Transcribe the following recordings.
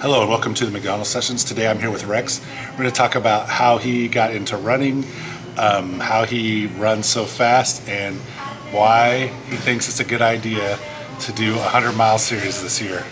Hello and welcome to the McDonald's Sessions. Today I'm here with Rex. We're going to talk about how he got into running, how he runs so fast, and why he thinks it's a good idea to do a 100-mile series this year.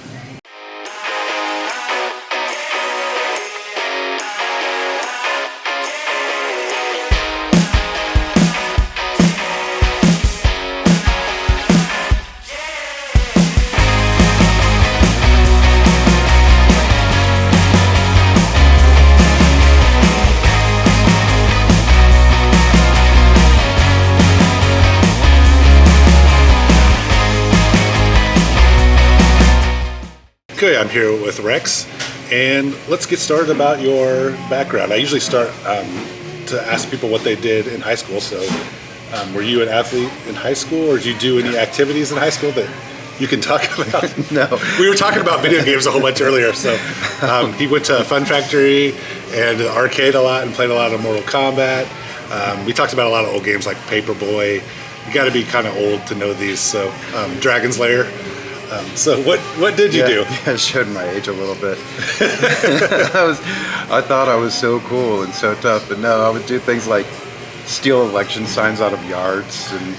Okay, I'm here with Rex, and let's get started about your background. I usually start to ask people what they did in high school. So, were you an athlete in high school, or did you do any activities in high school that you can talk about? No. We were talking about video games a whole bunch earlier. So, he went to Fun Factory and the arcade a lot and played a lot of Mortal Kombat. We talked about a lot of old games like Paperboy. You got to be kind of old to know these. So, Dragon's Lair. So what did you do? Yeah, it showed my age a little bit. I thought I was so cool and so tough, but no, I would do things like steal election signs out of yards, and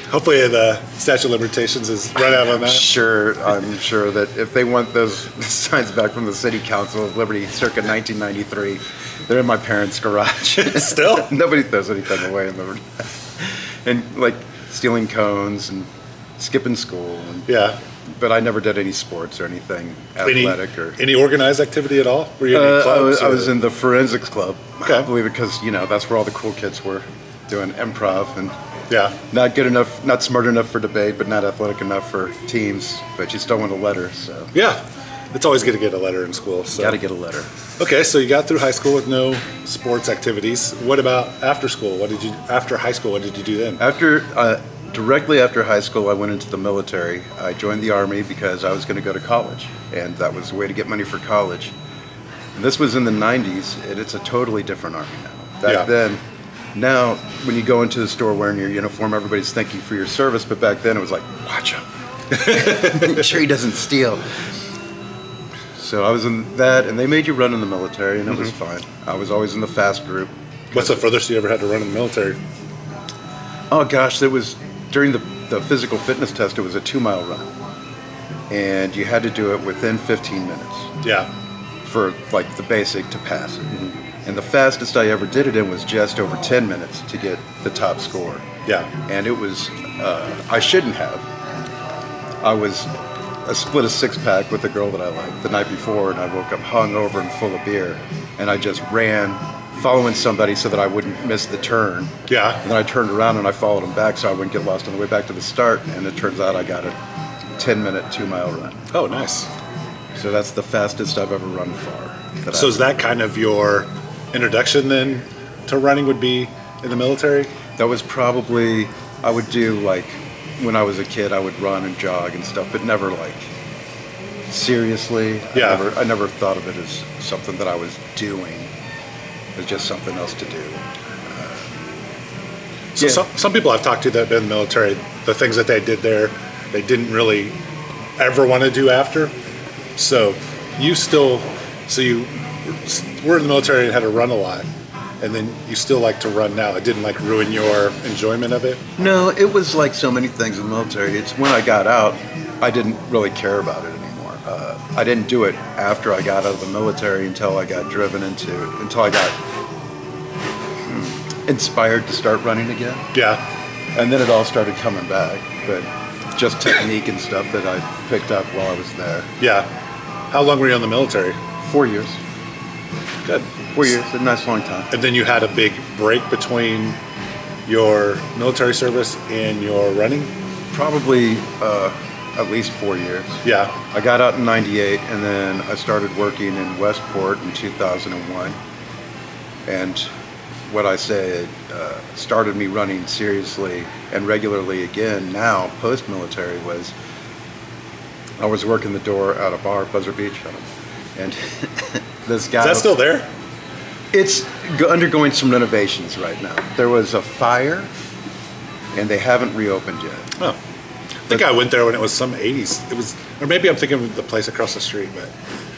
hopefully the statute of limitations is run out on that. I'm sure that if they want those signs back from the City Council of Liberty circa 1993, they're in my parents' garage. Still? Nobody throws anything away in the and like stealing cones and skipping school. And, yeah. But I never did any sports or anything athletic or any organized activity at all. Were you in any clubs? I was in the forensics club. Okay. I believe it because that's where all the cool kids were doing improv and yeah, not good enough, not smart enough for debate, but not athletic enough for teams. But you still want a letter, so yeah, it's always good to get a letter in school. So got to get a letter. Okay, so you got through high school with no sports activities. What about after school? After high school? What did you do then? Directly after high school, I went into the military. I joined the Army because I was going to go to college, and that was the way to get money for college. And this was in the 90s, and it's a totally different Army now. Back then, now when you go into the store wearing your uniform, everybody's thanking you for your service, but back then it was like, watch him. Make sure he doesn't steal. So I was in that, and they made you run in the military, and it was fine. I was always in the fast group. What's the furthest you ever had to run in the military? Oh gosh, there was... During the physical fitness test, it was a 2-mile run, and you had to do it within 15 minutes. Yeah. For like the basic to pass it. And the fastest I ever did it in was just over 10 minutes to get the top score. Yeah. And it was, I shouldn't have. I split a 6-pack with a girl that I liked the night before, and I woke up hungover and full of beer, and I just ran following somebody so that I wouldn't miss the turn. Yeah. And then I turned around and I followed him back so I wouldn't get lost on the way back to the start. And it turns out I got a 10-minute 2-mile run. Oh, nice. So that's the fastest I've ever run far. So is that kind of your introduction then to running would be in the military? That was probably, I would do like, when I was a kid, I would run and jog and stuff, but never like seriously. Yeah. I never thought of it as something that I was doing. It was just something else to do. Some people I've talked to that have been in the military, the things that they did there, they didn't really ever want to do after. So you were in the military and had to run a lot, and then you still like to run now. It didn't like ruin your enjoyment of it? No, it was like so many things in the military. It's when I got out, I didn't really care about it anymore. I didn't do it after I got out of the military until I got inspired to start running again. Yeah. And then it all started coming back, but just technique and stuff that I picked up while I was there. Yeah. How long were you in the military? 4 years. Good. 4 years, a nice long time. And then you had a big break between your military service and your running? Probably at least 4 years. Yeah. I got out in 98, and then I started working in Westport in 2001. And what I say started me running seriously and regularly again now, post-military, was I was working the door at a bar, Buzzard Beach, and this guy... Is that still there? It's undergoing some renovations right now. There was a fire, and they haven't reopened yet. Oh. I think I went there when it was some 80s. It was, or maybe I'm thinking of the place across the street, but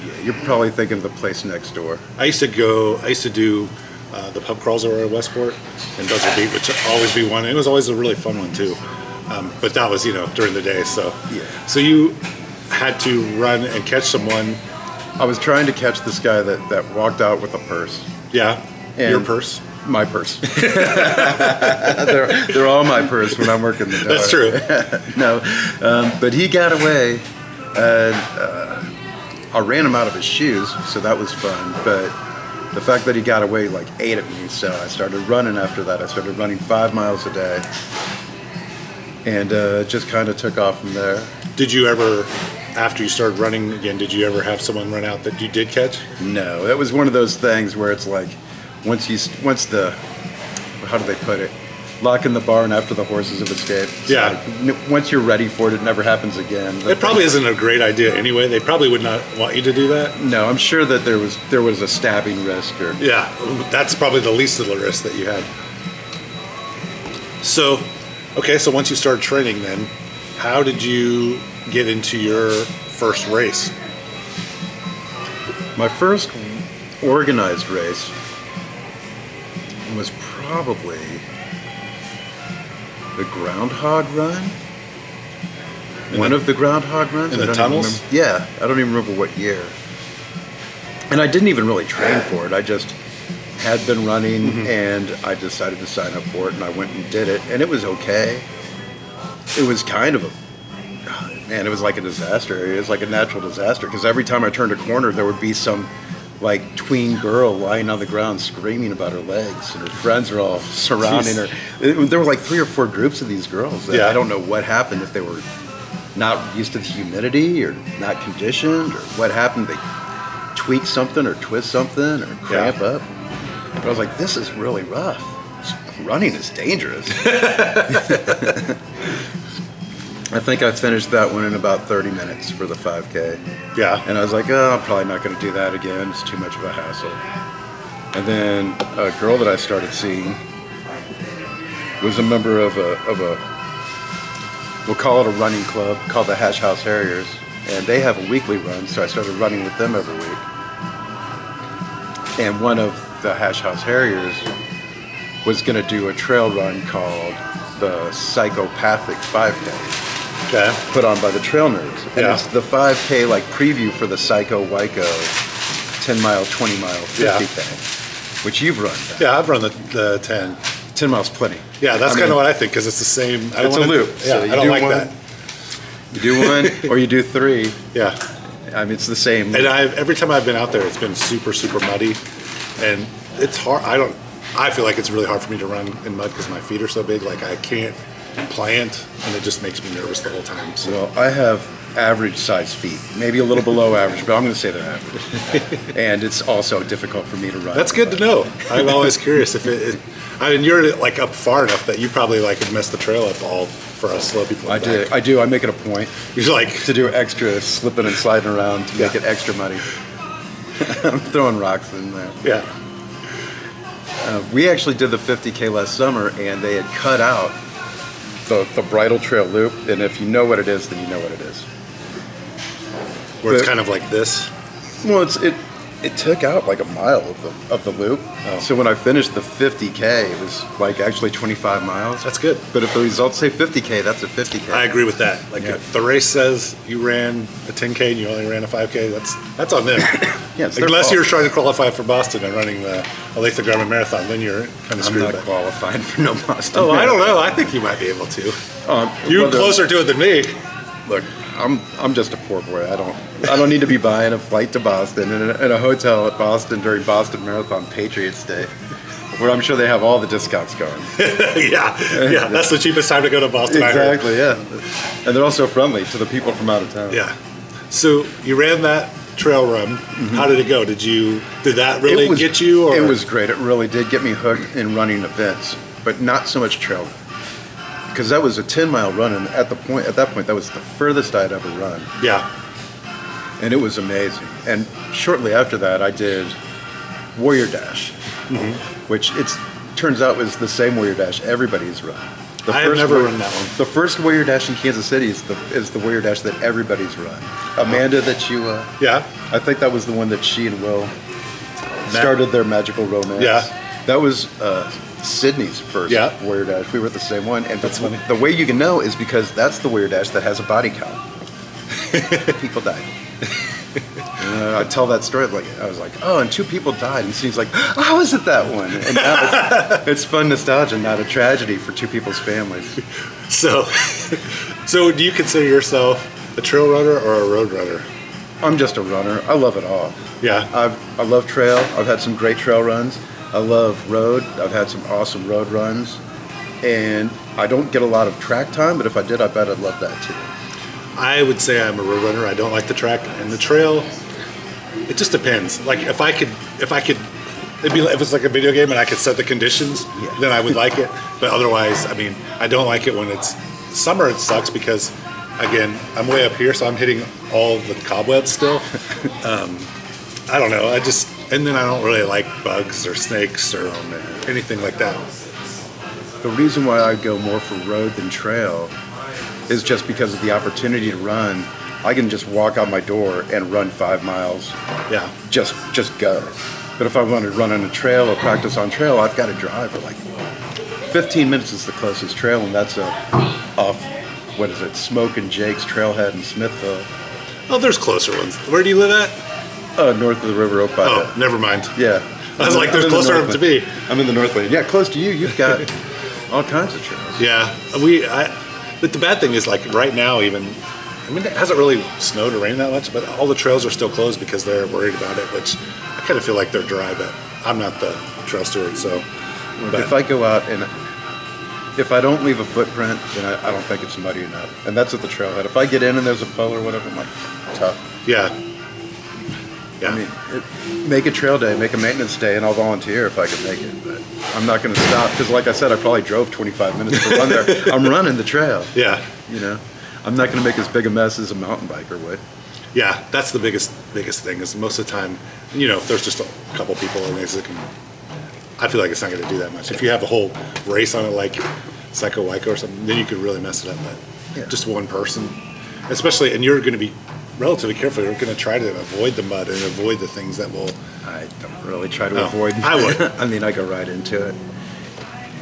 Yeah, you're probably thinking of the place next door. I used to do the pub crawls over at Westport, and those would always be one. It was always a really fun one too. But that was, during the day. So Yeah. So you had to run and catch someone. I was trying to catch this guy that walked out with a purse. Yeah. And Your purse. My purse. they're all my purse when I'm working the door. That's true. No, but he got away, and I ran him out of his shoes, so that was fun. But the fact that he got away ate at me, so I started running after that. I started running 5 miles a day, and just kind of took off from there. Did you ever, after you started running again, did you ever have someone run out that you did catch? No, it was one of those things where it's like, once the, how do they put it? Lock in the barn after the horses have escaped. It's Yeah. Once you're ready for it, it never happens again. It probably isn't a great idea anyway. They probably would not want you to do that. No, I'm sure that there was a stabbing risk or. Yeah, that's probably the least of the risk that you had. So once you started training then, how did you get into your first race? My first organized race was probably the Groundhog Run. One of the Groundhog Runs. In the I don't tunnels? even remember. Yeah, I don't even remember what year. And I didn't even really train for it. I just had been running, and I decided to sign up for it, and I went and did it, and it was okay. It was kind of it was like a disaster. It was like a natural disaster, because every time I turned a corner, there would be some tween girl lying on the ground screaming about her legs, and her friends were all surrounding her. There were 3 or 4 groups of these girls. Yeah. I don't know what happened, if they were not used to the humidity or not conditioned, or what happened. They tweak something or twist something or cramp up. But I was like, this is really rough. Running is dangerous. I think I finished that one in about 30 minutes for the 5K. Yeah. And I was like, oh, I'm probably not going to do that again. It's too much of a hassle. And then a girl that I started seeing was a member of a we'll call it a running club called the Hash House Harriers. And they have a weekly run, so I started running with them every week. And one of the Hash House Harriers was going to do a trail run called the Psychopathic 5K. Okay. Put on by the Trail Nerds. And Yeah. it's the 5K preview for the Psycho Wyco 10 mile, 20 mile, 50K, which you've run. Yeah, I've run the 10. 10 miles plenty. Yeah, that's kind of what I think, because it's the same. It's a loop. Yeah, So I you don't do like one, that. You do one or you do 3. Yeah. I mean, it's the same. And every time I've been out there, it's been super, super muddy, and it's hard. I feel like it's really hard for me to run in mud because my feet are so big. I can't plant, and it just makes me nervous the whole time. So Well, I have average size feet, maybe a little below average, but I'm going to say they're average. And it's also difficult for me to run. that's good to know. I'm always curious if you're up far enough that you probably would mess the trail up all for us slow people. I do. I make it a point You're to do extra slipping and sliding around to make it extra muddy. I'm throwing rocks in there. yeah. We actually did the 50K last summer, and they had cut out the bridle trail loop. And if you know what it is, then you know what it is. Where it's kind of like this. Well, it took out a mile of the loop. Oh. So when I finished the 50K, it was actually 25 miles. That's good. But if the results say 50K, that's a 50K. I agree with that. Yeah. If the race says you ran a 10K and you only ran a 5K, that's on them. Yeah, it's their Unless fault. you're trying to qualify for Boston and running the Olathe Garmin Marathon, then you're kind of I'm screwed. not qualified for no Boston. Oh, I don't know. I think you might be able to. You're Well, closer to it than me. Look, I'm just a poor boy. I don't need to be buying a flight to Boston and a hotel at Boston during Boston Marathon Patriots Day, where I'm sure they have all the discounts going. yeah. That's the cheapest time to go to Boston. I heard. Exactly, yeah. And they're also friendly to the people from out of town. Yeah. So you ran that trail run. How did it go? Did that really get you? Or? It was great. It really did get me hooked in running events, but not so much trail. Because that was a 10-mile run, and at that point, that was the furthest I'd ever run. Yeah. And it was amazing. And shortly after that, I did Warrior Dash, which turns out was the same Warrior Dash everybody's run. I have never run that one. The first Warrior Dash in Kansas City is the Warrior Dash that everybody's run. Amanda, that you, Yeah. I think that was the one that she and Will started their magical romance. Yeah. That was Sydney's first Warrior Dash. We were at the same one, and That's funny. the way you can know is because that's the Warrior Dash that has a body count. People died. I tell that story like I was like, oh, and 2 people died, and Steve's like, oh, how was it that one? And now it's fun nostalgia, not a tragedy for 2 people's families. So do you consider yourself a trail runner or a road runner? I'm just a runner. I love it all. Yeah. I love trail. I've had some great trail runs. I love road. I've had some awesome road runs, and I don't get a lot of track time, but if I did, I bet I'd love that too. I would say I'm a road runner. I don't like the track and the trail. It just depends. Like if I could, it'd be like, if it's like a video game and I could set the conditions, then I would like it. But otherwise, I mean, I don't like it when it's summer. It sucks because, again, I'm way up here, so I'm hitting all the cobwebs still. I don't know. And then I don't really like bugs or snakes or anything like that. The reason why I go more for road than trail is just because of the opportunity to run. I can just walk out my door and run 5 miles. Yeah. Just go. But if I want to run on a trail or practice on trail, I've got to drive for like 15 minutes is the closest trail, and that's off, what is it, Smoke and Jake's Trailhead in Smithville. Oh, there's closer ones. Where do you live at? North of the River Oak by Oh, never mind. Yeah. I was like, there's closer to be. I'm in the Northland. Yeah, close to you. You've got all kinds of trails. Yeah. But the bad thing is, like, right now even, I mean, it hasn't really snowed or rained that much, but all the trails are still closed because they're worried about it, which I kind of feel like they're dry, but I'm not the trail steward, so. But if I go out and if I don't leave a footprint, then I don't think it's muddy enough. And that's at the trailhead. If I get in and there's a puddle or whatever, I'm like, tough. Yeah. Yeah. I mean, make a trail day, make a maintenance day, and I'll volunteer if I can make it. But I'm not going to stop because, like I said, I probably drove 25 minutes to run there. I'm running the trail. Yeah. You know, I'm not going to make as big a mess as a mountain biker would. Yeah, that's the biggest thing is most of the time, you know, if there's just a couple people in it, I feel like it's not going to do that much. If you have a whole race on it like Psycho Wyco or something, then you could really mess it up. But just one person, especially, and you're going to be relatively careful. You're going to try to avoid the mud and avoid the things that will. I don't really try to avoid. I would. I mean, I go right into it.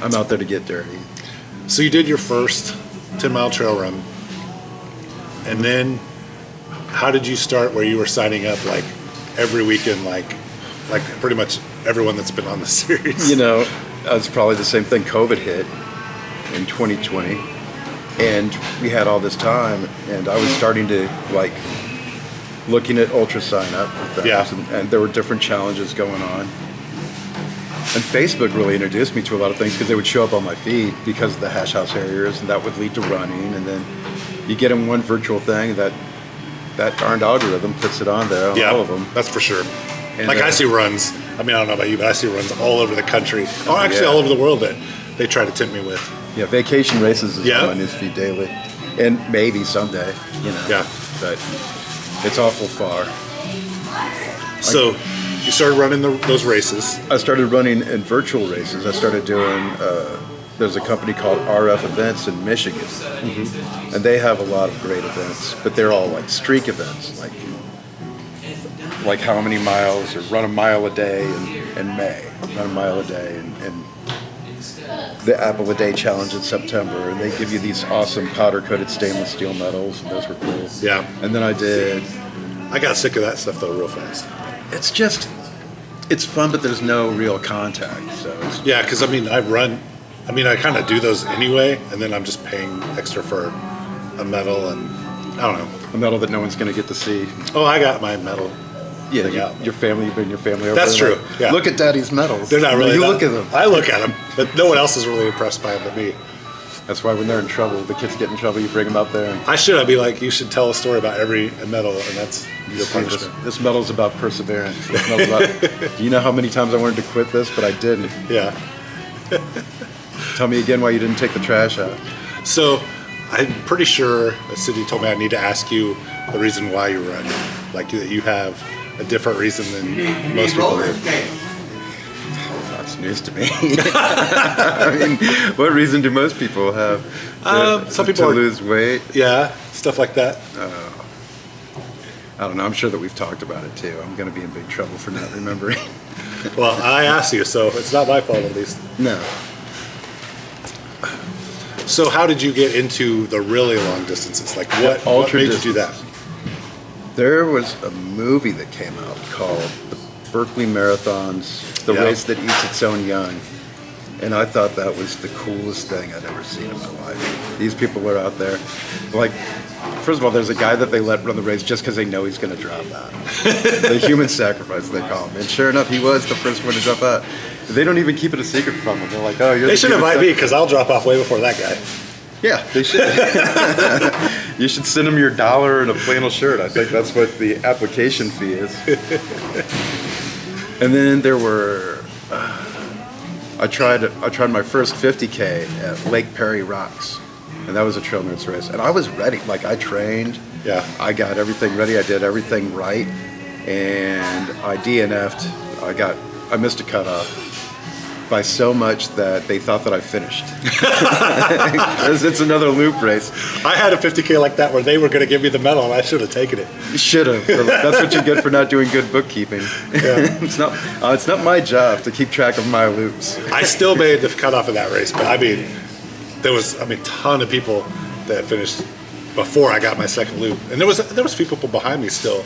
I'm out there to get dirty. So you did your first 10-mile trail run, and then how did you start where you were signing up like every weekend, like pretty much everyone that's been on the series? You know, it's probably the same thing. COVID hit in 2020, and we had all this time, and I was starting to like looking at ultra sign up for things, and there were different challenges going on. And Facebook really introduced me to a lot of things because they would show up on my feed because of the hash house areas, and that would lead to running, and then you get in one virtual thing that darned algorithm puts it on there on all of them. That's for sure. And like I see runs, I mean, I don't know about you, but I see runs all over the country, or actually all over the world that they try to tempt me with. Yeah, vacation races is on my newsfeed daily, and maybe someday, you know. Yeah. But it's awful far. So you started running those races. I started running in virtual races. I started doing, there's a company called RF Events in Michigan, and they have a lot of great events, but they're all like streak events, like how many miles, or run a mile a day in May, run a mile a day, and the Apple a Day Challenge in September, and they give you these awesome powder-coated stainless steel medals, and those were cool. Yeah. And then I got sick of that stuff though real fast. It's fun, but there's no real contact, so. Yeah, because I kind of do those anyway, and then I'm just paying extra for a medal, and I don't know. A medal that no one's going to get to see. Oh, I got my medal. Yeah, your family, you bring your family over. That's true. Like, yeah. Look at Daddy's medals. They're not really. You look at them. I look at them, but no one else is really impressed by them but me. That's why when they're in trouble, the kids get in trouble, you bring them out there. I'd be like, you should tell a story about every medal, and that's your punishment. This medal's about perseverance. This medal's about, do you know how many times I wanted to quit this, but I didn't? Yeah. Tell me again why you didn't take the trash out. So, I'm pretty sure the city told me I need to ask you the reason why you run. Like, that you have a different reason than most people do. That's news to me. I mean, what reason do most people have some people to lose weight? Yeah, stuff like that. I don't know. I'm sure that we've talked about it too. I'm going to be in big trouble for not remembering. Well, I asked you, so it's not my fault at least. No. So how did you get into the really long distances? Like what ultra made you do that? There was a movie that came out called The Berkeley Marathons, The Race That Eats Its Own Young. And I thought that was the coolest thing I'd ever seen in my life. These people are out there. Like, first of all, there's a guy that they let run the race just because they know he's going to drop out. The human sacrifice, they call him. And sure enough, he was the first one to drop out. They don't even keep it a secret from him. They're like, oh, you're They should invite me because I'll drop off way before that guy. Yeah, they should. You should send them your $1 and a flannel shirt. I think that's what the application fee is. And then there were, I tried my first 50K at Lake Perry Rocks, and that was a Trail Nerds race. And I was ready. Like, I trained. Yeah. I got everything ready. I did everything right, and I DNF'd. I missed a cutoff by so much that they thought that I finished. It's another loop race. I had a 50K like that where they were going to give me the medal, and I should have taken it. You should have. That's what you get for not doing good bookkeeping. Yeah. It's not my job to keep track of my loops. I still made the cutoff of that race, but I mean, there was a ton of people that finished before I got my second loop, and there was people behind me still,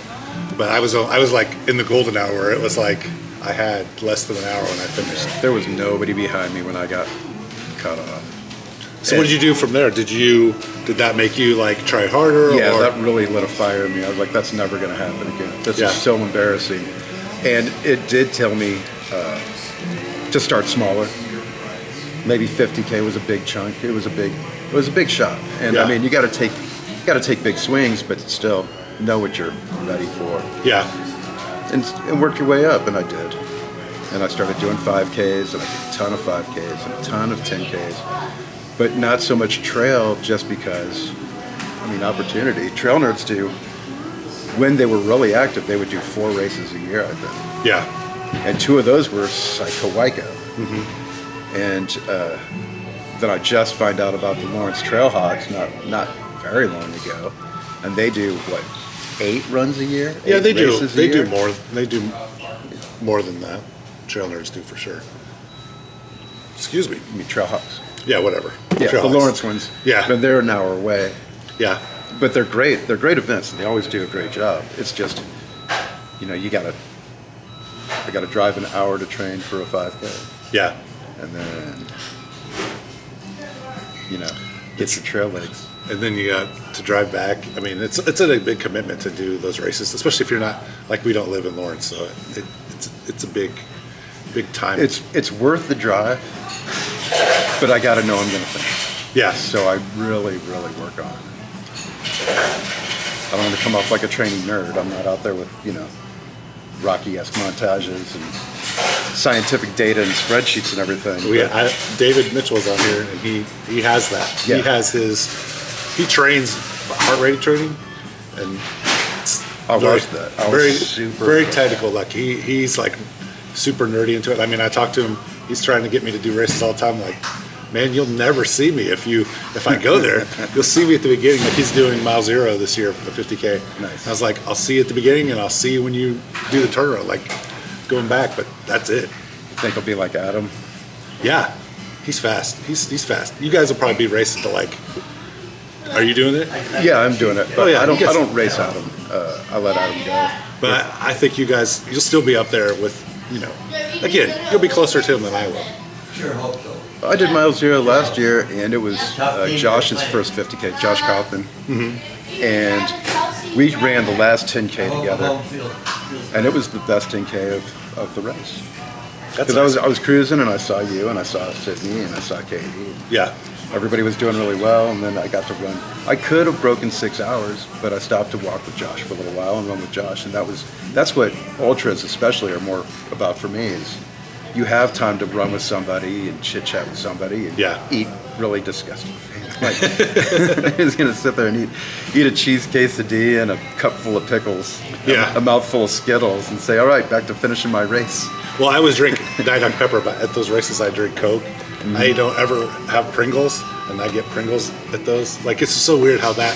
but I was like in the golden hour where it was like I had less than an hour when I finished. There was nobody behind me when I got cut off. So what did you do from there? Did that make you like try harder? Yeah, or? that really lit a fire in me. I was like, that's never going to happen again. This is so embarrassing. And it did tell me to start smaller. Maybe 50K was a big chunk. It was a big shot. And I mean, you got to take big swings, but still know what you're ready for. Yeah. And work your way up, and I did. And I started doing 5Ks, and I did a ton of 5Ks and a ton of 10Ks. But not so much trail, just because, I mean, opportunity. Trail Nerds do, when they were really active, they would do 4 races a year, I think. Yeah. And 2 of those were Psycho Waco. Mm-hmm. And then I just find out about the Lawrence Trailhawks not very long ago. And they do, 8 runs a year? Yeah, they do. They do more. They do more than that. Trail Nerds do for sure. Excuse me. I mean, Trailhawks. Yeah, whatever. Yeah, the Lawrence ones. Yeah. But they're an hour away. Yeah. But they're great. They're great events, and they always do a great job. It's just, I gotta drive an hour to train for a 5K. Yeah. And then, get your trail legs. And then you got to drive back. I mean, it's a big commitment to do those races, especially if you're not, like, we don't live in Lawrence, so it's a big time. It's worth the drive, but I got to know I'm going to finish. Yeah. So I really, really work on it. I don't want to come off like a training nerd. I'm not out there with, Rocky-esque montages and scientific data and spreadsheets and everything. David Mitchell's on here, and he has that. Yeah. He trains heart rate training, and I watched that. Very technical. Like he's like super nerdy into it. I mean, I talked to him. He's trying to get me to do races all the time. Like, man, you'll never see me if I go there. You'll see me at the beginning. Like, he's doing mile 0 this year for the 50K. Nice. I was like, I'll see you at the beginning, and I'll see you when you do the turnaround. Like, going back, but that's it. You think he'll be like Adam? Yeah, he's fast. He's fast. You guys will probably be racing to like. Are you doing it? Yeah, I'm doing it. But I don't race Adam. I let Adam go. But I think you guys, you'll still be up there with, again, you'll be closer to him than I will. Sure, hope so. I did mile 0 last year, and it was Josh's first 50K, Josh Kaufman. Mm-hmm. And we ran the last 10K together, and it was the best 10K of the race. Because I was cruising, and I saw you, and I saw Sydney, and I saw Katie. Yeah. Everybody was doing really well, and then I got to run. I could have broken 6 hours, but I stopped to walk with Josh for a little while and run with Josh, and that's what ultras especially are more about for me, is you have time to run with somebody and chit chat with somebody and eat really disgusting things. Like, he's gonna sit there and eat a cheese quesadilla and a cup full of pickles, a mouthful of Skittles, and say, "All right, back to finishing my race." Well, I always drink Diet Dr. Pepper, but at those races I drink Coke. I don't ever have Pringles, and I get Pringles at those. Like, it's so weird how that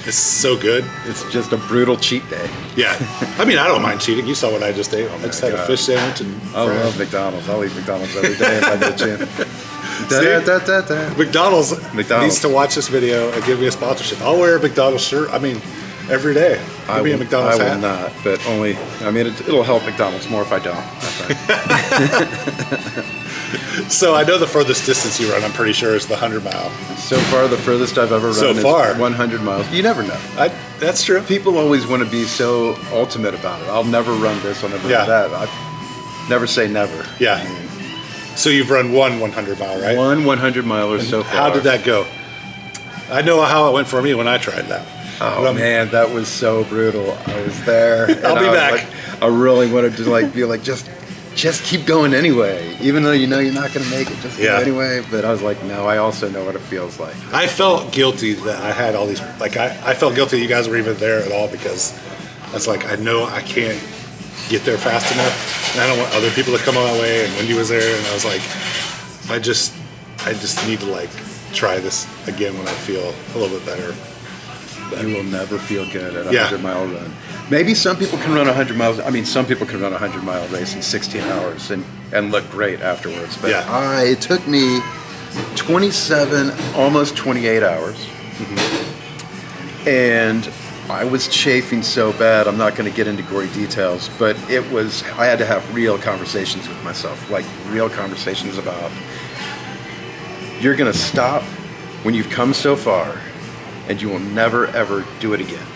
is so good. It's just a brutal cheat day. Yeah. I mean, I don't mind cheating. You saw what I just ate. I just had a fish sandwich and I love McDonald's. I'll eat McDonald's every day if I get a chance. McDonald's needs to watch this video and give me a sponsorship. I'll wear a McDonald's shirt. I mean, every day. Give me a McDonald's hat. I will not, but only, I mean, it'll help McDonald's more if I don't. That's right. So I know the furthest distance you run, I'm pretty sure, is the 100-mile. So far, the furthest I've ever run is 100 miles. You never know. That's true. People always want to be so ultimate about it. I'll never run this, I'll never run that. I never say never. Yeah. I mean, so you've run one 100-mile, right? One 100-miler so far. How did that go? I know how it went for me when I tried that. Oh man, that was so brutal. I was there. I'll be back. Like, I really wanted to be like, just keep going anyway, even though you know you're not going to make it. Just go anyway. But I was like, no, I also know what it feels like. I felt guilty that I had all these. Like I felt guilty that you guys were even there at all, because it's like, I know I can't get there fast enough, and I don't want other people to come on my way. And Wendy was there, and I was like, I just need to like try this again when I feel a little bit better. But you will never feel good at a 100-mile run. Maybe some people can run 100 miles. I mean, some people can run a 100-mile race in 16 hours and look great afterwards. But it took me 27, almost 28 hours. Mm-hmm. And I was chafing so bad, I'm not going to get into gory details, but I had to have real conversations with myself, like real conversations about, you're going to stop when you've come so far, and you will never, ever do it again.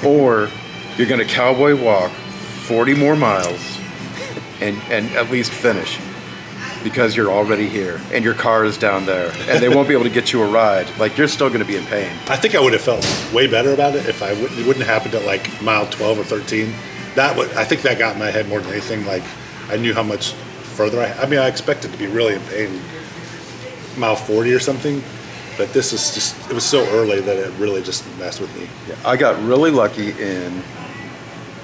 Or you're going to cowboy walk 40 more miles and at least finish, because you're already here and your car is down there and they won't be able to get you a ride. Like, you're still going to be in pain. I think I would have felt way better about it if it wouldn't have happened at like mile 12 or 13. I think that got in my head more than anything. Like, I knew how much further I mean, I expected to be really in pain mile 40 or something. But this is just, it was so early that it really just messed with me. Yeah, I got really lucky in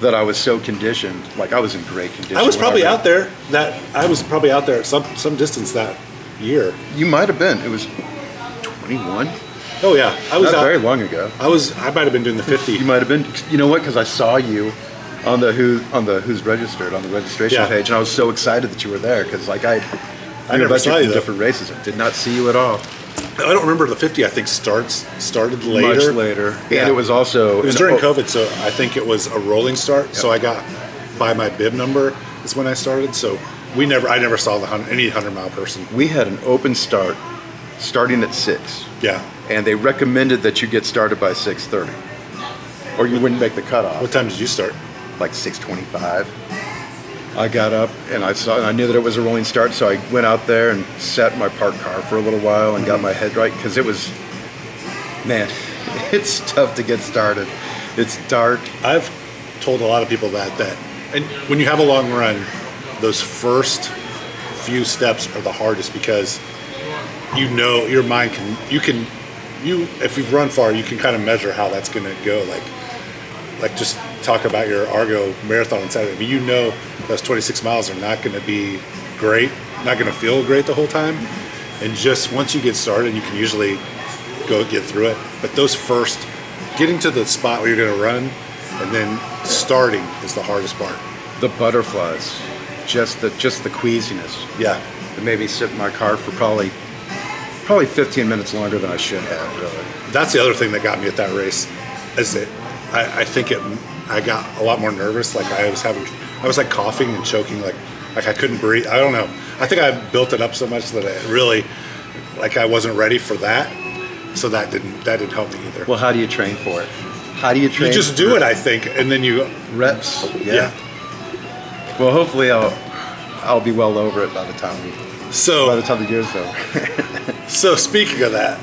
that I was so conditioned. Like, I was in great condition. I was probably out there at some distance that year. You might have been. It was 21. Oh yeah, I was not very long ago. I might have been doing the 50. You might have been. You know what? Because I saw you on the Who's Registered on the registration page, and I was so excited that you were there, because like I never saw you from different races. I did not see you at all. I don't remember the 50. I think started later. Much later. Yeah. And it was during COVID, so I think it was a rolling start. Yep. So I got by my bib number is when I started. So I never saw any 100-mile person. We had an open start starting at 6. Yeah. And they recommended that you get started by 6:30, or you wouldn't make the cutoff. What time did you start? Like 6:25. I got up and I knew that it was a rolling start, so I went out there and sat in my parked car for a little while and got my head right, because it's tough to get started. It's dark. I've told a lot of people that and when you have a long run, those first few steps are the hardest, because you know your mind if you've run far, you can kind of measure how that's going to go. Like just talk about your Argo marathon on Saturday. I mean, you know those 26 miles are not going to be great, not going to feel great the whole time. And just once you get started, you can usually get through it. But those first, getting to the spot where you're going to run and then starting is the hardest part. The butterflies, just the queasiness. Yeah. It made me sit in my car for probably 15 minutes longer than I should have, really. That's the other thing that got me at that race, is that I think I got a lot more nervous. Like I was like coughing and choking, like I couldn't breathe. I don't know. I think I built it up so much that it really, like, I wasn't ready for that. So that didn't help me either. Well, how do you train for it? How do you train? You just do it, I think, and then you reps. Yeah. Well, hopefully I'll be well over it by the time the year's over. So speaking of that,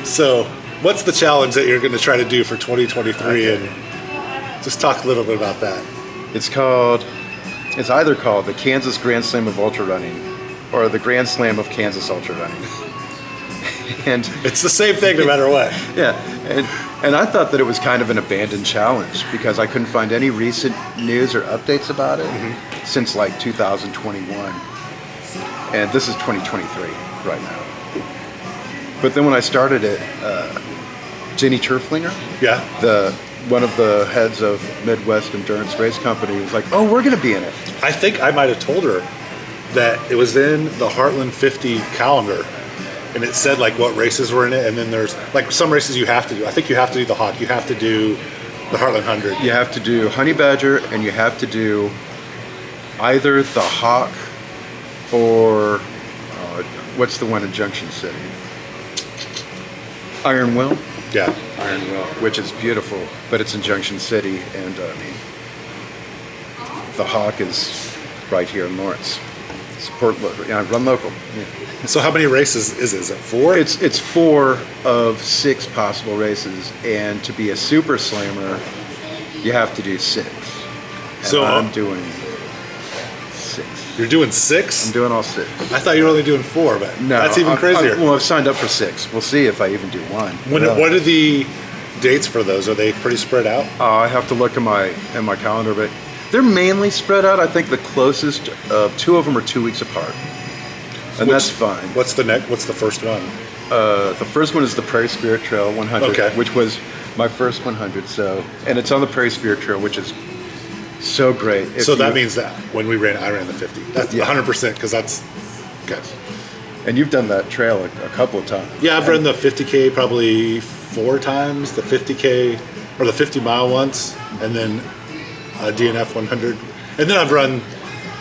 so what's the challenge that you're going to try to do for 2023? Okay. And just talk a little bit about that. It's either called the Kansas Grand Slam of Ultra Running or the Grand Slam of Kansas Ultra Running. And It's the same thing no matter what. yeah, and I thought that it was kind of an abandoned challenge because I couldn't find any recent news or updates about it since like 2021, and this is 2023 right now. But then when I started it, Jenny Turflinger, Yeah. one of the heads of Midwest Endurance Race Company, was like, "Oh, we're going to be in it." I think I might have told her that it was in the Heartland 50 calendar, and it said like what races were in it, and then there's like some races you have to do. I think you have to do the Hawk, you have to do the Heartland 100. You have to do Honey Badger, and you have to do either the Hawk or what's the one in Junction City? Iron Will. Yeah. Iron Will, which is beautiful, but it's in Junction City, and the Hawk is right here in Lawrence. Run local. Yeah. So how many races is it? Is it 4? It's 4 of 6 possible races, and to be a super slammer, you have to do 6. And So I'm doing 6. You're doing 6? I'm doing all 6. I thought you were only doing 4, but No, that's even crazier. well, I've signed up for 6. We'll see if I even do 1. What are the dates for those? Are they pretty spread out? I have to look in my calendar, but they're mainly spread out. I think the closest, 2 of them are 2 weeks apart, and that's fine. What's the first one? The first one is the Prairie Spirit Trail 100, Okay. which was my first 100. And it's on the Prairie Spirit Trail, which is so great. So that means that when I ran the 50. That's 100% because that's good. And you've done that trail a couple of times. Yeah, I've run the 50K probably 4 times, the 50K or the 50 mile once, and then DNF 100. And then I've run,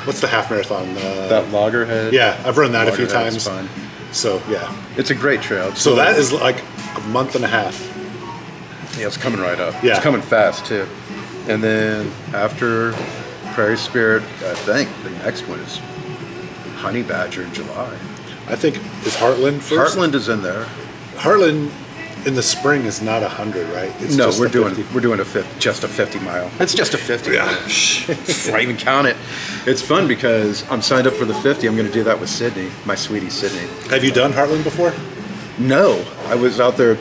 what's the half marathon? That Loggerhead. Yeah, I've run that a few Loggerhead's times. fun. So yeah. It's a great trail. So that is like a month and a half. Yeah, it's coming right up. Yeah. It's coming fast too. And then after Prairie Spirit, I think the next one is Honey Badger in July. I think, is Heartland first? Heartland is in there. Heartland in the spring is not 100, right? It's No, just we're the doing 50. just a 50 mile. It's just a 50 Yeah. mile. I even count it. It's fun because I'm signed up for the 50. I'm going to do that with Sydney, my sweetie Sydney. Have you done Heartland before? No, I was out there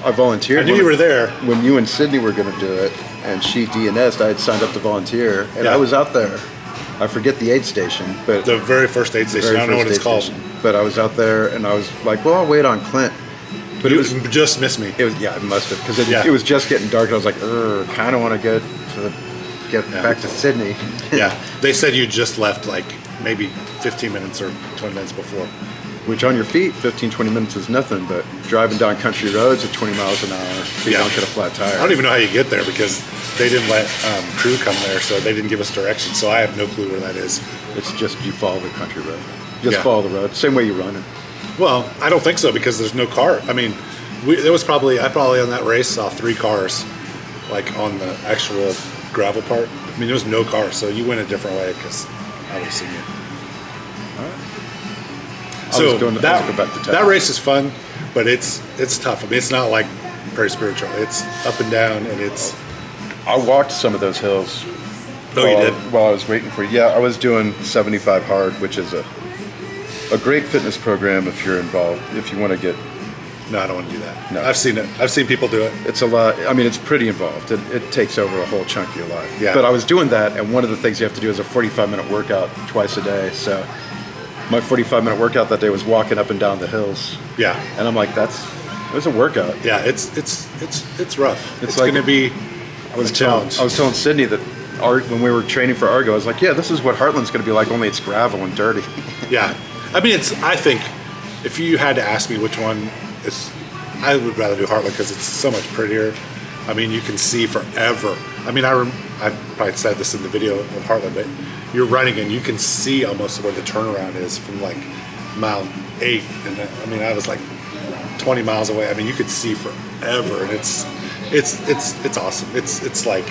I volunteered. I knew you were there. When you and Sydney were going to do it, and she DNS'd, I had signed up to volunteer, and Yeah. I was out there. I forget the aid station, but The very first aid station. I don't know what it's called. But I was out there, and I was like, well, I'll wait on Clint. But You it was, just missed me. it was, yeah, it must have, because Yeah. it was just getting dark. And I was like, kind of want to get back to Sydney. Yeah, they said you just left like maybe 15 minutes or 20 minutes before. Which on your feet, 15, 20 minutes is nothing, but driving down country roads at 20 miles an hour, so you Yeah. don't get a flat tire. I don't even know how you get there because they didn't let crew come there, so they didn't give us directions. So I have no clue where that is. It's just you follow the country road. Just Yeah. follow the road. Same way you run it. Well, I don't think so because there's no car. I mean, I probably on that race saw 3 cars, like on the actual gravel part. I mean, there was no car, so you went a different way because I would have seen you. So I'll go back to town. that race is fun, but it's tough. I mean, it's not like Prairie Spirit Trail. It's up and down, and it's. I walked some of those hills. Oh, you did? While I was waiting for you. Yeah, I was doing 75 hard, which is a great fitness program if you're involved. If you want to get, No, I don't want to do that. No. I've seen it. I've seen people do it. it's a lot. I mean, it's pretty involved. It takes over a whole chunk of your life. Yeah. But I was doing that, and one of the things you have to do is a 45-minute workout twice a day. So my 45-minute workout that day was walking up and down the hills, Yeah, and I'm like, it was a workout. yeah. It's rough. It's like- going to be I was a challenge. telling Sydney that when we were training for Argo, I was like, yeah, this is what Heartland's going to be like, only it's gravel and dirty. Yeah, I mean, I think if you had to ask me which one is, I would rather do Heartland because it's so much prettier. I mean, you can see forever. I mean, I probably said this in the video of Heartland, but you're running and you can see almost where the turnaround is from like mile 8, and I mean, I was like 20 miles away. I mean, you could see forever, and it's awesome. It's like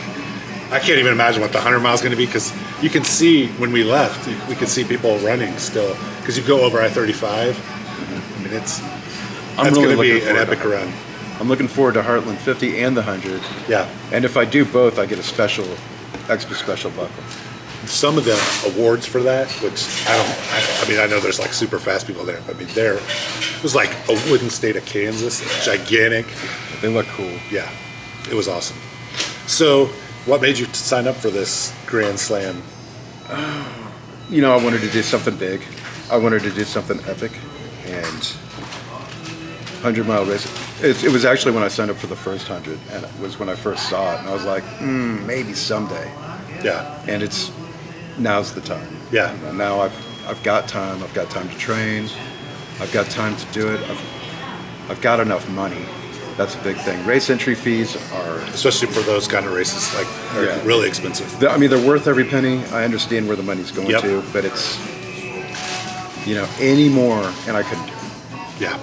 I can't even imagine what the 100 miles is going to be because you can see when we left, we could see people running still because you go over I-35. I mean, it's going to be an epic run. I'm looking forward to Heartland 50 and the 100. Yeah. And if I do both, I get a extra special buckle. some of the awards for that, which I mean, I know there's like super fast people there, but I mean, it was like a wooden state of Kansas, gigantic. They look cool. Yeah, it was awesome. So, what made you sign up for this Grand Slam? You know, I wanted to do something big. I wanted to do something epic, and 100-mile race. It was actually when I signed up for the first 100, and it was when I first saw it, and I was like, maybe someday. Yeah. And now's the time. Yeah. You know, now I've got time. I've got time to train. I've got time to do it. I've got enough money. That's a big thing. Race entry fees are, especially for those kind of races, like are really expensive. I mean, they're worth every penny. I understand where the money's going Yep. to, but it's, you know, any more, and I couldn't do it. Yeah.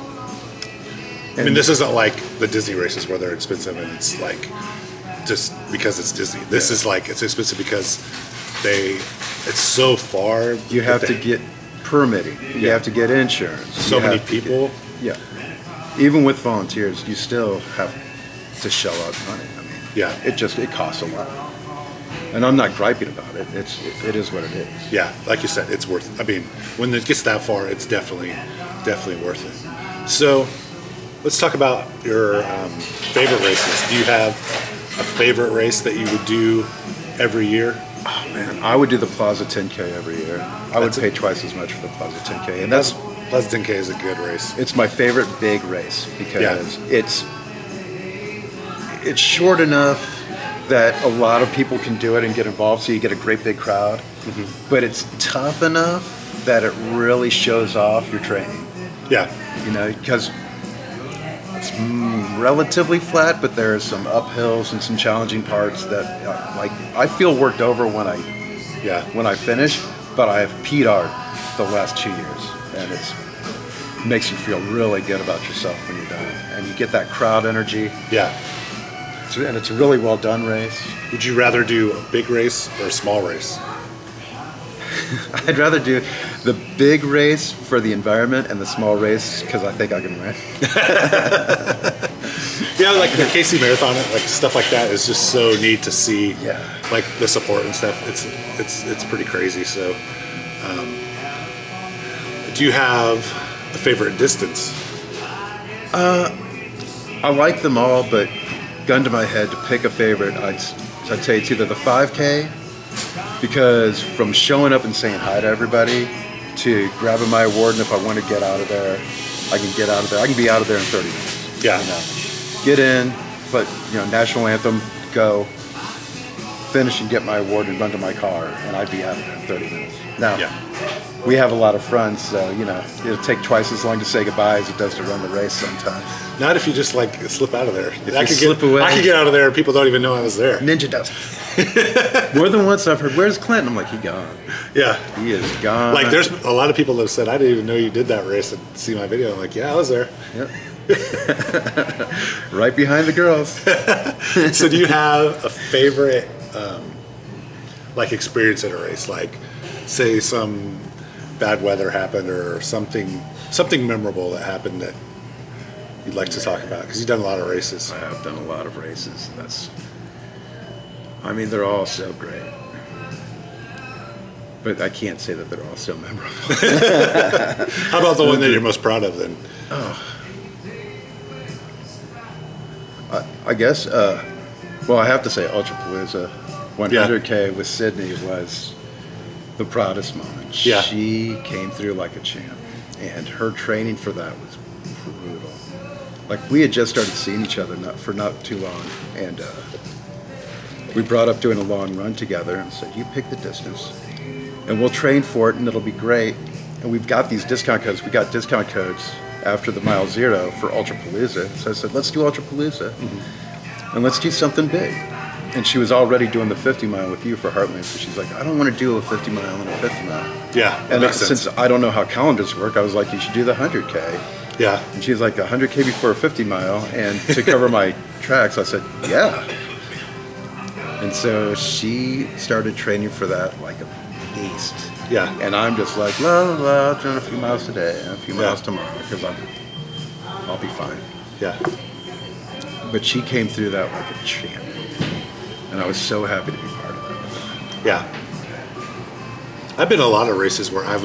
I mean, this isn't like the Disney races where they're expensive and it's like just because it's Disney. This is like it's expensive because it's so far. You have to get permitting. You have to get insurance. So many people. Even with volunteers, you still have to shell out money. I mean, it costs a lot. And I'm not griping about it. It is what it is. Yeah, like you said, it's worth it. I mean, when it gets that far, it's definitely worth it. So, let's talk about your favorite races. Do you have a favorite race that you would do every year? Oh man, I would do the Plaza 10K every year. I would pay twice as much for the Plaza 10K, and Plaza 10K is a good race. It's my favorite big race because it's short enough that a lot of people can do it and get involved, so you get a great big crowd. Mm-hmm. But it's tough enough that it really shows off your training. Yeah, you know, because it's relatively flat, but there are some uphills and some challenging parts that, like, I feel worked over when I finish, but I have PR'd the last 2 years, and it makes you feel really good about yourself when you're done, and you get that crowd energy. Yeah, and it's a really well done race. Would you rather do a big race or a small race? I'd rather do the big race for the environment and the small race because I think I can win. Yeah, like the KC Marathon, like stuff like that is just so neat to see. Yeah, like the support and stuff. It's pretty crazy. So, do you have a favorite distance? I like them all, but gun to my head to pick a favorite, I'd say it's either the 5K. Because from showing up and saying hi to everybody to grabbing my award, and if I want to get out of there, I can get out of there. I can be out of there in 30 minutes. Yeah. You know, get in, but, you know, national anthem, go, finish and get my award and run to my car, and I'd be out of there in 30 minutes. Now, we have a lot of friends, so, you know, it'll take twice as long to say goodbye as it does to run the race sometimes. Not if you just, like, slip out of there. I could slip away. I could get out of there and people don't even know I was there. Ninja does. More than once I've heard, "Where's Clint?" I'm like, "He gone." Yeah, he is gone. Like, there's a lot of people that have said, "I didn't even know you did that race," and see my video. I'm like, "Yeah, I was there." Yep. Right behind the girls. So, do you have a favorite, like, experience at a race? Like, say some bad weather happened or something memorable that happened that you'd like to talk about? Because you've done a lot of races. I have done a lot of races. I mean, they're all so great. But I can't say that they're all so memorable. How about the one that you're most proud of then? Oh. I guess, well, I have to say Ultrapalooza 100K with Sydney was the proudest moment. Yeah. She came through like a champ, and her training for that was brutal. Like, we had just started seeing each other for not too long, and we brought up doing a long run together and said, "You pick the distance, and we'll train for it, and it'll be great." And we've got these discount codes. We got discount codes after the mile zero for Ultrapalooza. So I said, "Let's do Ultrapalooza, and let's do something big." And she was already doing the 50 mile with you for Heartland, so she's like, "I don't want to do a 50 mile and a 50 mile." Yeah, and since I don't know how calendars work, I was like, "You should do the 100K." Yeah. And she's like, "100K before a 50 mile, and to cover my tracks." I said, "Yeah." And so she started training for that like a beast. Yeah. And I'm just like, la la la, I'll run a few miles today and a few miles tomorrow because I'll be fine. Yeah. But she came through that like a champ, and I was so happy to be part of that. Yeah. I've been in a lot of races where I've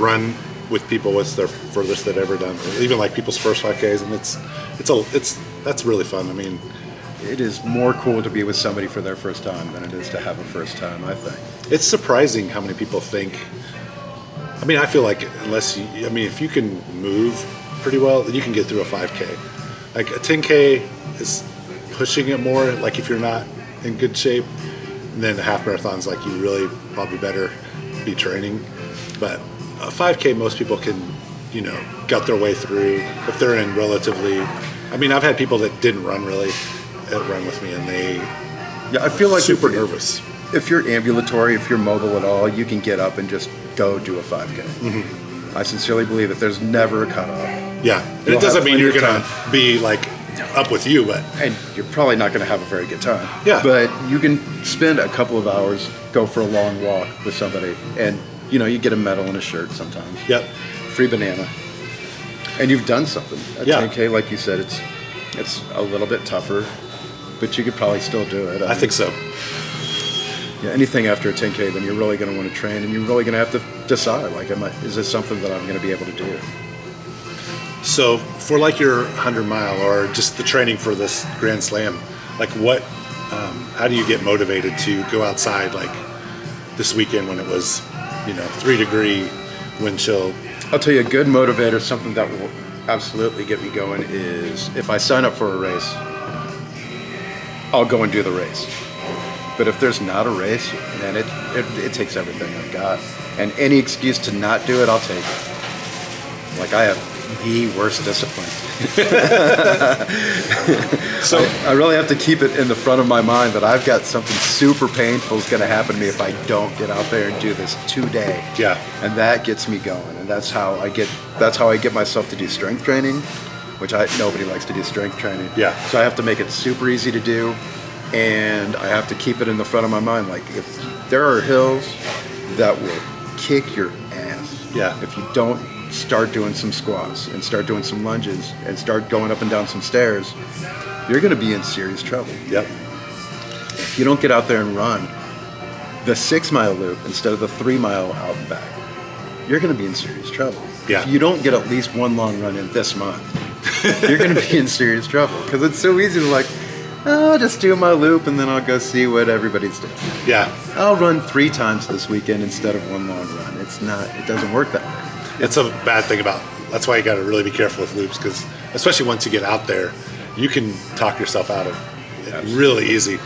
run with people what's their furthest they've ever done, or even like people's first 5Ks, and that's really fun. I mean, It is more cool to be with somebody for their first time than it is to have a first time, I think. it's surprising how many people think. I mean, I feel like if you can move pretty well, you can get through a 5K. Like a 10K is pushing it more. Like if you're not in good shape, and then the half marathon's like you really probably better be training. But a 5K, most people can, gut their way through if they're in relatively. I mean, I've had people that didn't run really run with me, and they I feel like super nervous. If you're ambulatory, if you're mobile at all, you can get up and just go do a 5K. Mm-hmm. I sincerely believe that there's never a cutoff. Yeah, and You'll it doesn't have mean plenty you're of gonna time. be like up with you, but And you're probably not going to have a very good time. Yeah. But you can spend a couple of hours, go for a long walk with somebody, and you get a medal and a shirt sometimes. yep, Free banana. And you've done something. A Yeah. 10K, like you said, it's a little bit tougher, but you could probably still do it. I think so. Yeah, anything after a 10K, then you're really going to want to train, and you're really going to have to decide, like, is this something that I'm going to be able to do? So for like your 100-mile or just the training for this Grand Slam, like how do you get motivated to go outside like this weekend when it was, 3-degree wind chill? I'll tell you a good motivator, something that will absolutely get me going is if I sign up for a race, I'll go and do the race. But if there's not a race, then it takes everything I've got. And any excuse to not do it, I'll take it. Like I have the worst discipline. So I really have to keep it in the front of my mind that I've got something super painful is going to happen to me if I don't get out there and do this today. Yeah. And that gets me going, and that's how I get myself to do strength training, which nobody likes to do strength training. Yeah. So I have to make it super easy to do, and I have to keep it in the front of my mind. Like if there are hills that will kick your ass. Yeah. If you don't start doing some squats and start doing some lunges and start going up and down some stairs, you're going to be in serious trouble. Yep. If you don't get out there and run the 6-mile loop instead of the 3-mile out and back, you're going to be in serious trouble. Yeah. If you don't get at least one long run in this month, you're going to be in serious trouble because it's so easy to I'll just do my loop and then I'll go see what everybody's doing. Yeah. I'll run 3 times this weekend instead of one long run. It doesn't work that way. It's a bad thing that's why you got to really be careful with loops, because especially once you get out there, you can talk yourself out of it really easy.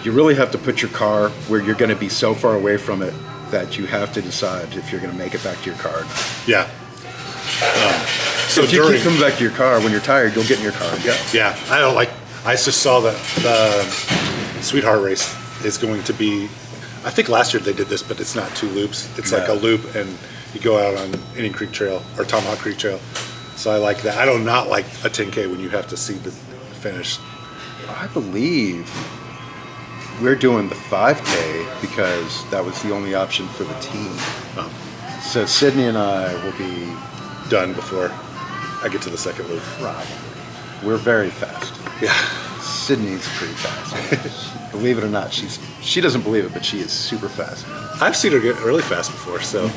You really have to put your car where you're going to be so far away from it that you have to decide if you're going to make it back to your car or not. Yeah. So if you keep coming back to your car, when you're tired, you'll get in your car and go. Yeah, I just saw that the Sweetheart race is going to be, I think last year they did this, but it's not 2 loops. It's like a loop, and you go out on Indian Creek Trail or Tomahawk Creek Trail. So I like that. I do not like a 10K when you have to see the finish. I believe we're doing the 5K because that was the only option for the team. So Sydney and I will be Done before I get to the second loop. right. We're very fast. Yeah. Sydney's pretty fast. Believe it or not, she doesn't believe it, but she is super fast. I've seen her get really fast before. So,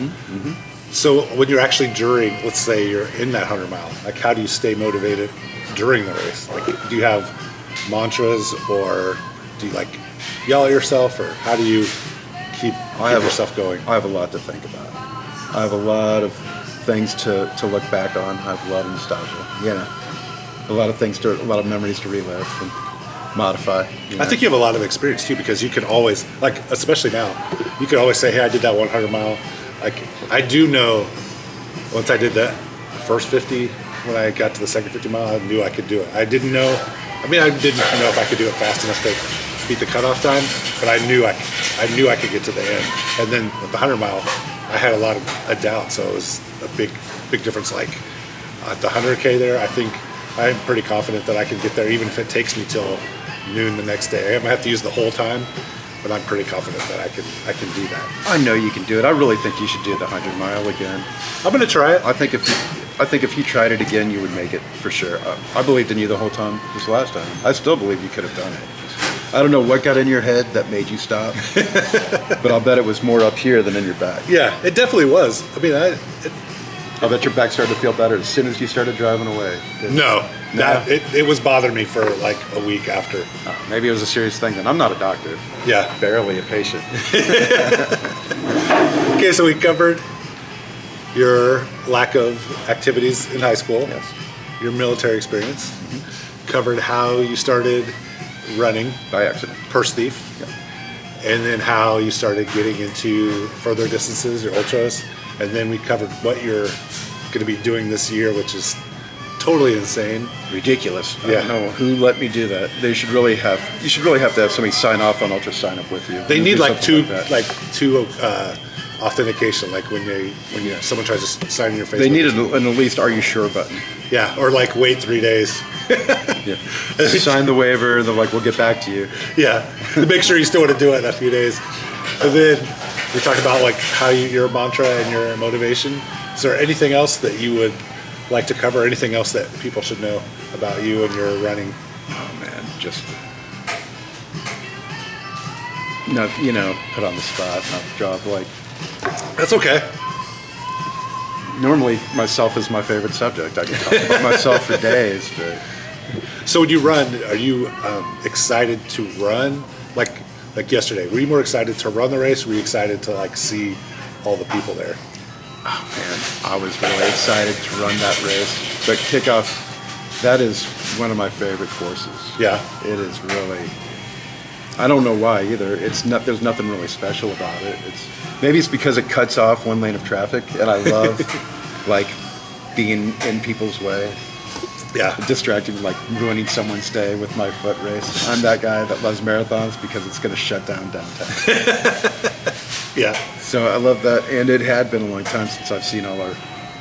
So when you're actually let's say you're in that 100-mile, like how do you stay motivated during the race? Like, do you have mantras, or do you yell at yourself, or how do you keep yourself going? I have a lot to think about. I have a lot of things to look back on. I have a lot of nostalgia. A lot of memories to relive and modify. I think you have a lot of experience too, because you can always, especially now, you can always say, hey, I did that 100-mile. I do know once I did that first 50, when I got to the second 50 mile, I knew I could do it. I didn't know if I could do it fast enough to beat the cutoff time, but I knew I could get to the end. And then with the 100-mile, I had a lot of a doubt, so it was a big difference. Like at the 100K there, I think I'm pretty confident that I can get there, even if it takes me till noon the next day. I might have to use the whole time, but I'm pretty confident that I can do that. I know you can do it. I really think you should do the 100-mile again. I'm gonna try it. I think if you tried it again, you would make it for sure. I believed in you the whole time this last time. I still believe you could have done it. I don't know what got in your head that made you stop, but I'll bet it was more up here than in your back. Yeah, it definitely was. I mean, I'll bet your back started to feel better as soon as you started driving away. it was bothering me for like a week after. Oh, maybe it was a serious thing then. I'm not a doctor. Yeah. Barely a patient. Okay, so we covered your lack of activities in high school. Yes. Your military experience. Covered how you started running. By accident. Purse thief. Yeah. And then how you started getting into further distances, your ultras. And then we covered what you're going to be doing this year, which is totally insane. Ridiculous. Yeah. I don't know who let me do that. You should really have to have somebody sign off on ultra sign up with you. They need Do something two authentication, like when someone tries to sign in your Facebook. They need an at least "Are you sure?" button. Yeah, or like wait 3 days. Yeah. Sign the waiver. They're like, "We'll get back to you." Yeah, to make sure you still want to do it in a few days. And then we talked about like how your mantra and your motivation. Is there anything else that you would like to cover? Anything else that people should know about you and your running? Oh man, just put on the spot, not draw a blank. That's okay. Normally, myself is my favorite subject. I can talk about myself for days. But So when you run, are you excited to run? Like yesterday, were you more excited to run the race? Or were you excited to like see all the people there? oh man, I was really excited to run that race. But kickoff, that is one of my favorite courses. Yeah. It is really. I don't know why either. There's nothing really special about it. Maybe it's because it cuts off one lane of traffic, and I love like being in people's way. Yeah. Distracting, like ruining someone's day with my foot race. I'm that guy that loves marathons because it's going to shut down downtown. Yeah. So I love that, and it had been a long time since I've seen all our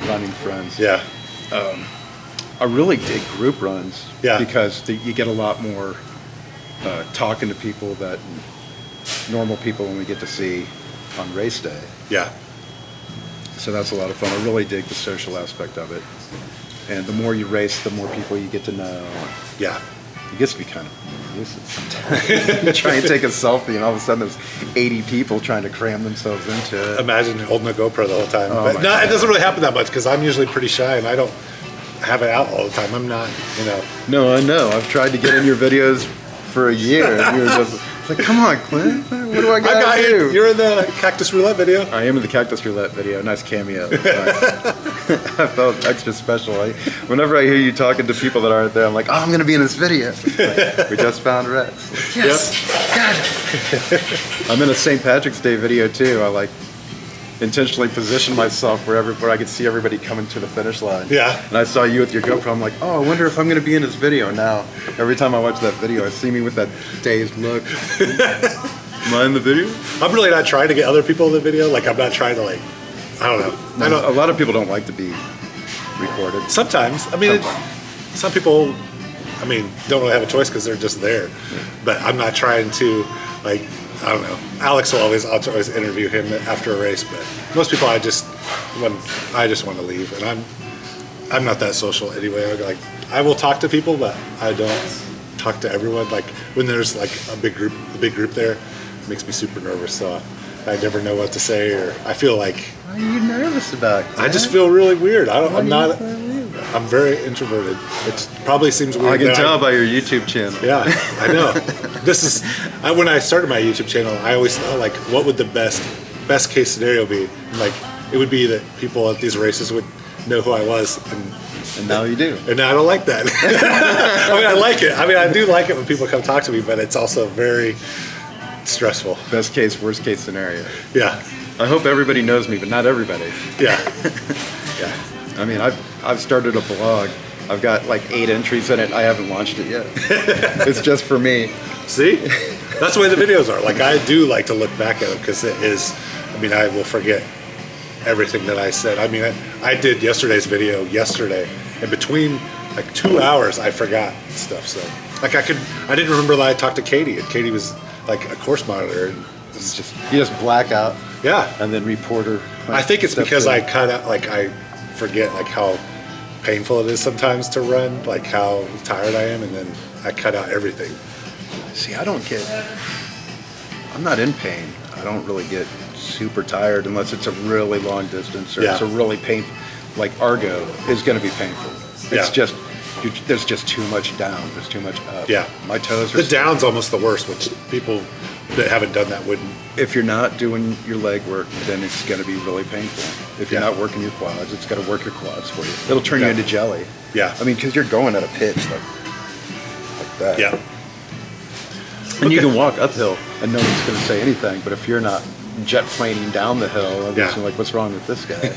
running friends. Yeah. I really dig group runs. Yeah. Because you get a lot more talking to people that normal people only get to see on race day. Yeah. So that's a lot of fun. I really dig the social aspect of it. And the more you race, the more people you get to know. Yeah. It gets to be kind of nuisance sometimes. You try and take a selfie, and all of a sudden there's 80 people trying to cram themselves into it. Imagine holding a GoPro the whole time. Oh But my no, God. it doesn't really happen that much because I'm usually pretty shy and I don't have it out all the time. I'm not, No, I know. I've tried to get in your videos for a year, and you're just it's like, come on, Clint. What do I I got got to you. do? You're in the Cactus Roulette video. I am in the Cactus Roulette video. Nice cameo. I felt extra special. Whenever I hear you talking to people that aren't there, I'm like, oh, I'm going to be in this video. Like, we just found Rex. Like, yes. God. I'm in a St. Patrick's Day video, too. I like intentionally position myself where I could see everybody coming to the finish line. Yeah. And I saw you with your GoPro. I'm like, oh, I wonder if I'm going to be in this video. Now, every time I watch that video, I see me with that dazed look. Am I in the video? I'm really not trying to get other people in the video. Like, I'm not trying to, like, I don't know. I don't. A lot of people don't like to be recorded. Sometimes. I mean, some people, don't really have a choice because they're just there. But I'm not trying to, like, I don't know. Alex I'll always interview him after a race, but most people I just want to leave, and I'm not that social anyway. I will talk to people, but I don't talk to everyone. Like when there's like a big group there, it makes me super nervous. So I never know what to say, or I feel like. What are you nervous about? I just feel really weird. I'm very introverted. It probably seems weird. I can tell by your YouTube channel. Yeah, I know. When I started my YouTube channel, I always thought like, what would the best case scenario be? And, like, it would be that people at these races would know who I was, And now you do. and now I don't like that. I like it. I do like it when people come talk to me, but it's also very stressful. Best case, worst case scenario. Yeah, I hope everybody knows me, but not everybody. yeah, yeah. I mean, I've started a blog. I've got like 8 entries in it. I haven't launched it yet. It's just for me. See, that's the way the videos are. Like I do like to look back at them because it is. I will forget everything that I said. I did yesterday's video yesterday, and between like 2 hours, I forgot stuff. So like I didn't remember that I talked to Katie, and Katie was like a course monitor. And it's just You just black out. Yeah. And then reporter. I think it's because I cut out, like I forget like how painful it is sometimes to run, like how tired I am, and then I cut out everything. See, I'm not in pain. I don't really get super tired unless it's a really long distance or it's a really painful, like Argo is going to be painful. It's just, there's just too much down, there's too much up. Yeah. My toes are... The down's almost the worst, which people that haven't done that wouldn't. If you're not doing your leg work, then it's going to be really painful. If you're not working your quads, it's going to work your quads for you. It'll turn you into jelly. Yeah. I mean, because you're going at a pitch like that. Yeah. And you can walk uphill and no one's going to say anything, but if you're not jet planing down the hill, I'm just like, what's wrong with this guy?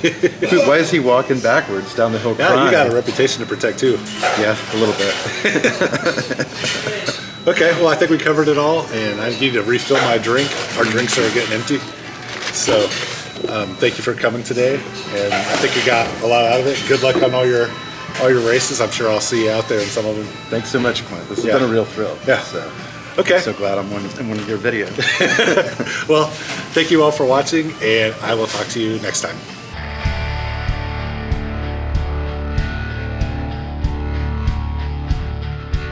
Why is he walking backwards down the hill crying? Yeah, you got a reputation to protect too. Yeah, a little bit. Okay, well, I think we covered it all, and I need to refill my drink. Our drinks are getting empty. So thank you for coming today, and I think you got a lot out of it. Good luck on all your races. I'm sure I'll see you out there in some of them. Thanks so much, Clint. This has been a real thrill. Yeah. So, okay. I'm so glad I'm in one of your videos. Well, thank you all for watching, and I will talk to you next time.